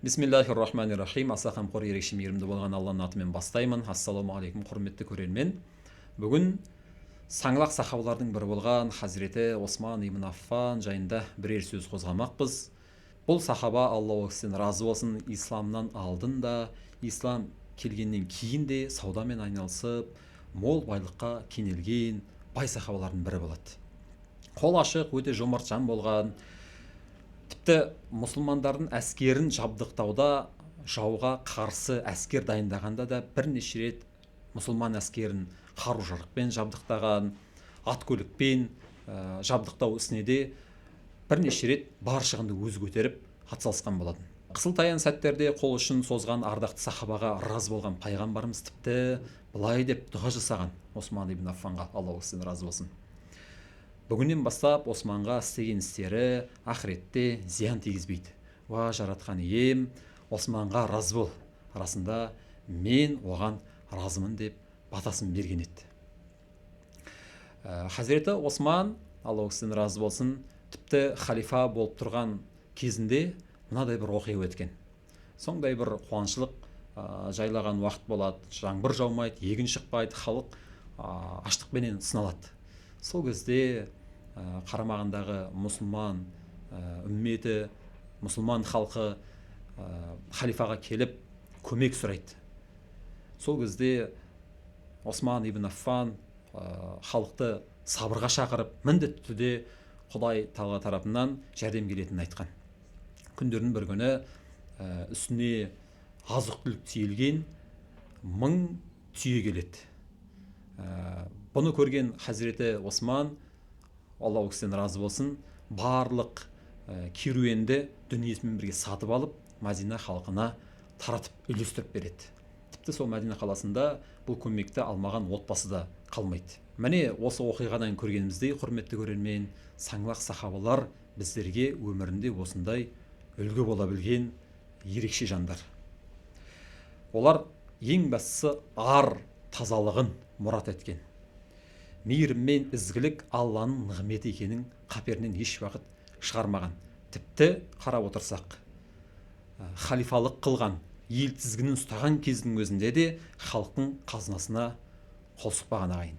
Бисмиллахир-рахманир-рахим. Аса қамқор ерекше мейірімді болған Алланың атымен бастаймын. Ассаламу алейкум, құрметті көрермен. Бүгін саңлақ сахабалардың бірі болған Хазіреті Осман ибн Аффан жайында бірер сөз қозғамақпыз. Бұл сахаба, Алла оған разы болсын, исламнан алдын да, ислам келгеннен кейін де саудамен айналысып, мол байлыққа кенелген бай сахабалардың бірі болады. Қол ашық, өте жомарт жан болған. Тіпті мұсылмандардың әскерін жабдықтауда, жауға қарсы әскер дайындағанда да бірнеше рет мұсылман әскерін қару-жарақпен жабдықтаған, ат көлікпен жабдықтау ісіне де бірнеше рет бар шығынды өзі көтеріп атсалысқан болатын. Қысылтаяң сәттерде қол ұшын созған ардақты сахабаға разы болған пайғамбарымыз тіпті былай деп дұға жасаған Осман ибн Аффанға, Алла оған разы болсын. Бүгіннен бастап Османға істеген істері ақыретте зиян тигізбейді. Уа жаратқан ием, Османға разы бол. Расында мен оған разымын деп батасын берген еді. Хазіреті Осман, Алла оған разы болсын, тіпті халифа болып тұрған кезінде мынадай бір оқиға өткен. Соңдай бір қуаншылық жайлаған уақыт болады. Жаңбыр жаумайды, егін шықпайды, халық аштықпенен сыналады. Сол кезде қарамағындағы мұсылман үмметі, мұсылман халқы халифаға келіп көмек сұрайды. Сол кезде Осман ибн Аффан халықты сабырға шақырып, міндетті түрде Құдай Тағала тарапынан жәрдем келетінін айтқан. Күндердің бір күні үстіне азық-түлік тиелген 1000 түйе келеді. Бұны көрген Хазіреті Осман, Алла оған разы болсын, барлық керуенді дүниесімен бірге сатып алып, Мәдина халқына таратып үлестіріп береді. Тіпті сол Мәдина қаласында бұл көмекті алмаған отбасы да қалмайды. Міне осы оқиғадан көргеніміздей, құрметті көрермен, саңлақ сахабалар біздерге өмірінде осындай үлгі бола білген ерекше жандар. Олар ең бастысы ар тазалығын мұрат еткен. Мейірім мен ізгілік Алланың нығметі екенін қаперінен еш уақыт шығармаған. Тіпті қарап отырсақ, халифалық қылған, ел тізгінін ұстаған кездің өзінде де халықтың қазынасына қол сұқпаған ағайын.